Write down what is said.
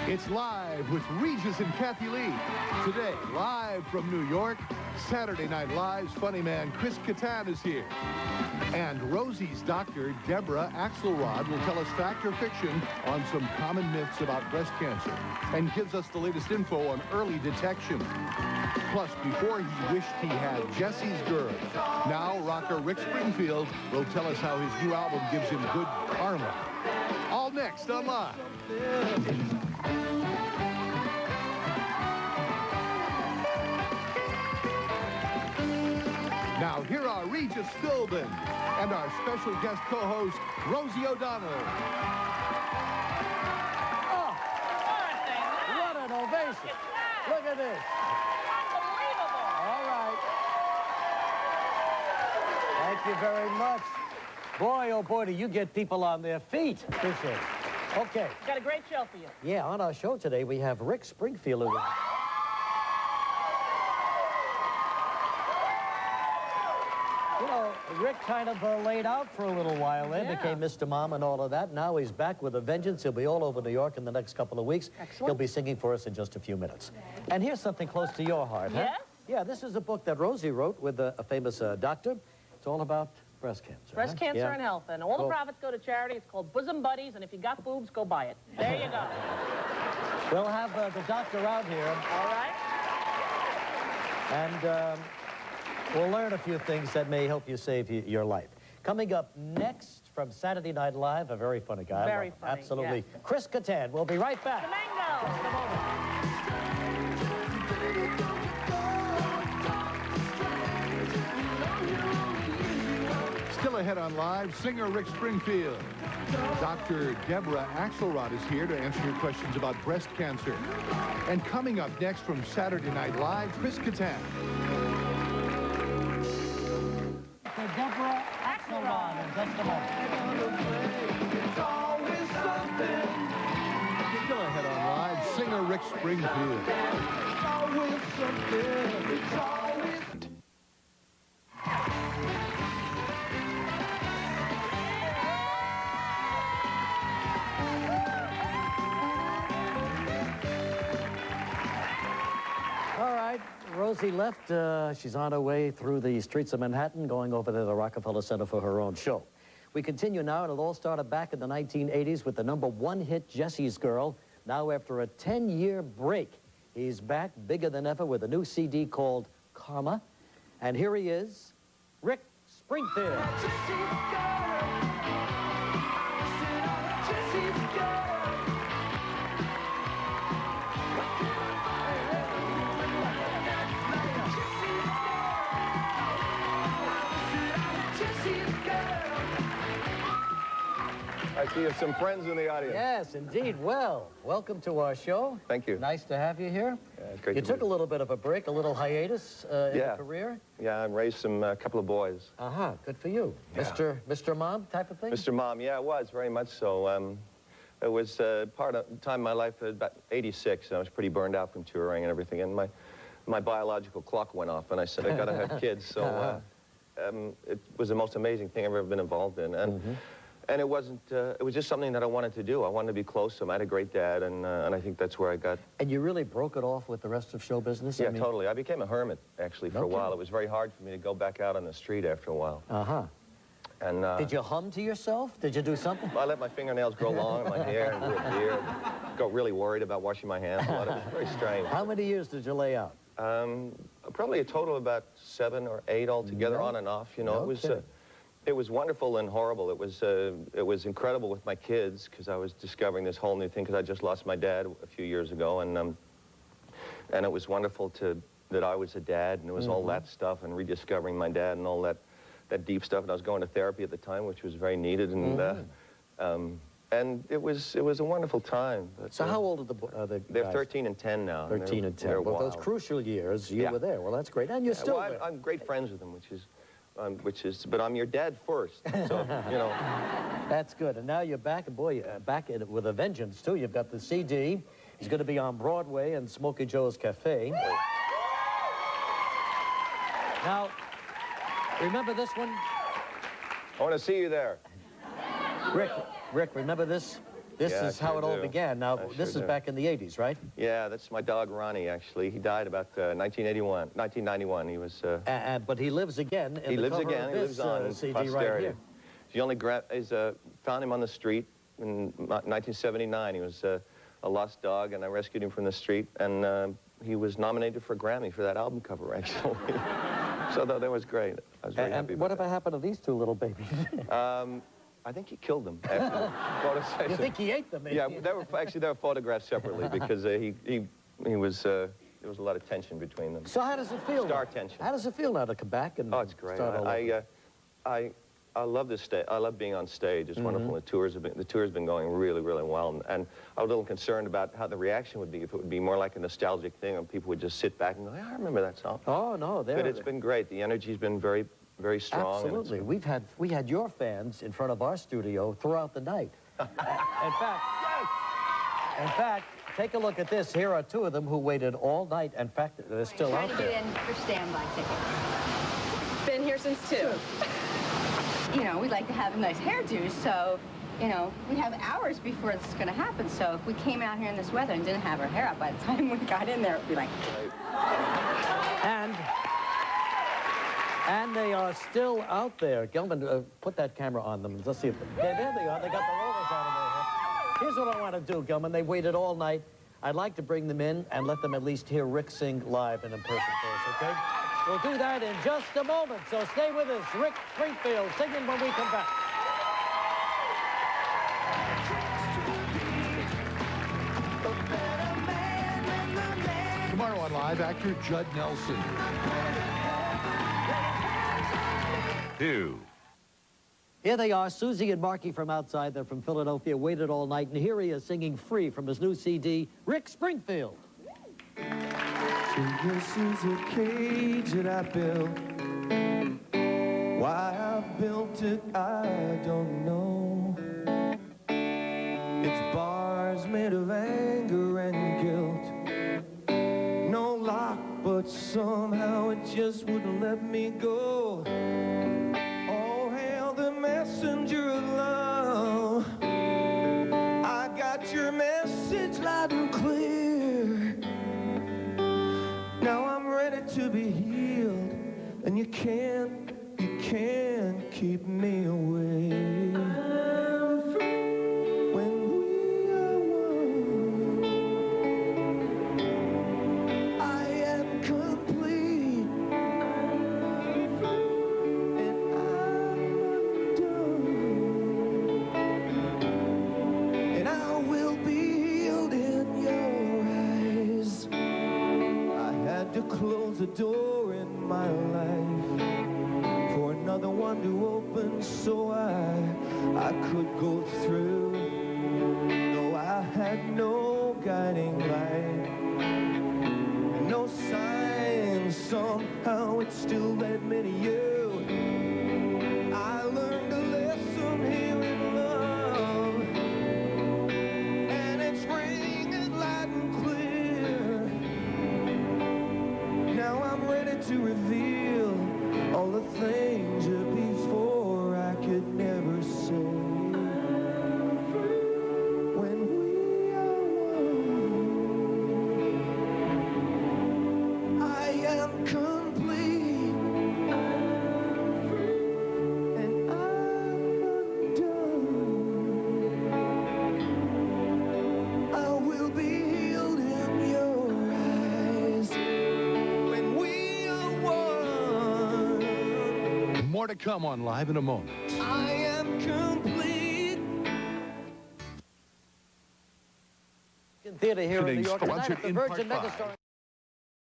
It's Live with Regis and Kathy Lee. Today, live from New York, Saturday Night Live's funny man Chris Kattan is here. And Rosie's doctor, Deborah Axelrod, will tell us fact or fiction on some common myths about breast cancer and gives us the latest info on early detection. Plus, before he wished he had Jesse's Girl, now rocker Rick Springfield will tell us how his new album gives him good karma. All next on Live. Now, here are Regis Philbin and our special guest co-host, Rosie O'Donnell. Oh, what an ovation. Look at this. Unbelievable. All right. Thank you very much. Boy, oh boy, do you get people on their feet. Appreciate it. Okay. Got a great show for you. Yeah, on our show today, we have Rick Springfield. You know, Rick kind of laid out for a little while there, became Mr. Mom and all of that. Now he's back with a vengeance. He'll be all over New York in the next couple of weeks. Excellent. He'll be singing for us in just a few minutes. And here's something close to your heart, huh? Yes? Yeah, this is a book that Rosie wrote with a famous doctor. It's all about breast cancer. Breast cancer Yeah. and health. And all the Cool. profits go to charity. It's called Bosom Buddies. And if you got boobs, go buy it. There you go. We'll have the doctor out here. All right? And we'll learn a few things that may help you save your life. Coming up next from Saturday Night Live, a very funny guy. Very funny, Absolutely. yes. Chris Kattan. We'll be right back. The mango. Come over. Still ahead on Live, singer Rick Springfield. Dr. Deborah Axelrod is here to answer your questions about breast cancer. And coming up next from Saturday Night Live, Chris Kattan. Deborah Axelrod in just a moment. Still ahead on Live, singer Rick Springfield. All right, Rosie left. She's on her way through the streets of Manhattan, going over to the Rockefeller Center for her own show. We continue now, and it all started back in the 1980s with the #1 hit, Jesse's Girl. Now, after a 10-year break, he's back bigger than ever with a new CD called Karma. And here he is, Rick Springfield. I see you have some friends in the audience. Yes, indeed. Well, welcome to our show. Thank you. Nice to have you here. Yeah, it's great You to took be a little bit of a break, a little hiatus in your Yeah. career. Yeah, I raised a couple of boys. Uh-huh, good for you. Yeah. Mr. Mom type of thing? Mr. Mom, yeah, it was, very much so. It was part of time of my life, about 86, and I was pretty burned out from touring and everything, and my biological clock went off, and I said, I gotta have kids, so it was the most amazing thing I've ever been involved in, and it wasn't, it was just something that I wanted to do. I wanted to be close to him. I had a great dad, and I think that's where I got... And you really broke it off with the rest of show business? Yeah, totally. I became a hermit, actually, for a while. kidding. It was very hard for me to go back out on the street after a while. Uh-huh. And Did you hum to yourself? Did you do something? I let my fingernails grow long, my hair, and grew a beard. Got really worried about washing my hands a lot. It was very strange. How many years did you lay out? Probably a total of about 7 or 8 altogether, on and off. You know, it was wonderful and horrible. It was incredible with my kids because I was discovering this whole new thing because I just lost my dad a few years ago, and it was wonderful that I was a dad, and it was all that stuff and rediscovering my dad and all that deep stuff. And I was going to therapy at the time, which was very needed, and it was a wonderful time. But, So how old are the they're guys? 13 and 10 now. 13 and 10. Well, those crucial years, you were there. Well, that's great. And you're still there. I'm great friends with them, but I'm your dad first, so, you know. That's good. And now you're back, and boy, back in it with a vengeance, too. You've got the CD. He's going to be on Broadway and Smokey Joe's Cafe. Now, remember this one? I want to see you there. Rick, remember this? This Yeah, is how sure it all do. began. Now, I this sure is do. back in the 80s, right? Yeah, that's my dog, Ronnie, actually. He died about 1991. He was... But he lives again in he the lives cover again. of He this lives on CD posterity. right here. He only found him on the street in 1979. He was a lost dog, and I rescued him from the street, and he was nominated for a Grammy for that album cover, actually. So that was great. I was very happy And about whatever happened to these two little babies? I think he killed them after the photo session. You think he ate them? Yeah, they were photographed separately because he was there was a lot of tension between them. So how does it feel? Star tension. How does it feel now to come back and Oh, it's great. start all over? I love this stage. I love being on stage. It's wonderful. The tour's been going really, really well. And I was a little concerned about how the reaction would be, if it would be more like a nostalgic thing, and people would just sit back and go, yeah, I remember that song. Oh no, But it's been great. The energy's been very, very strong. Absolutely. We had your fans in front of our studio throughout the night. In fact, take a look at this. Here are two of them who waited all night. In fact, they're still out Trying to there. get in for standby tickets. Been here since 2. You know, we like to have nice hairdos, so, you know, we have hours before this is going to happen. So if we came out here in this weather and didn't have our hair up by the time we got in there, it would be like... And they are still out there. Gilman, put that camera on them. Let's see if... there they are. They got the rollers out of their hair. Here's what I want to do, Gilman. They waited all night. I'd like to bring them in and let them at least hear Rick sing live and in person for us, okay? We'll do that in just a moment, so stay with us. Rick Springfield singing when we come back. Tomorrow on Live, actor Judd Nelson. 2. Here they are, Susie and Marky from outside. They're from Philadelphia, waited all night, and here he is singing Free from his new CD, Rick Springfield. So this is a cage that I built. Why I built it, I don't know. It's bars made of anger and guilt. No lock, but somehow it just wouldn't let me go. Oh, hail the messenger of love. I got your message loud and clear. Now I'm ready to be healed, and you can't keep me away. I'm free when we are one. I am complete, and I'm undone, and I will be healed in your eyes. I had to close the door in my life for another one to open, so I could go through. Though I had no guiding light, no sign, somehow it still led me to you. I learned a lesson here in love, and it's ringing loud and clear. Now I'm ready to reveal all the things that before I could never say. When we are one, I am complete, and I'm undone. I will be healed in your eyes. When we are one, More to come on Live in a moment. I am complete. In theater here in New Today's York tonight sponsored at the in Virgin part by Megastar.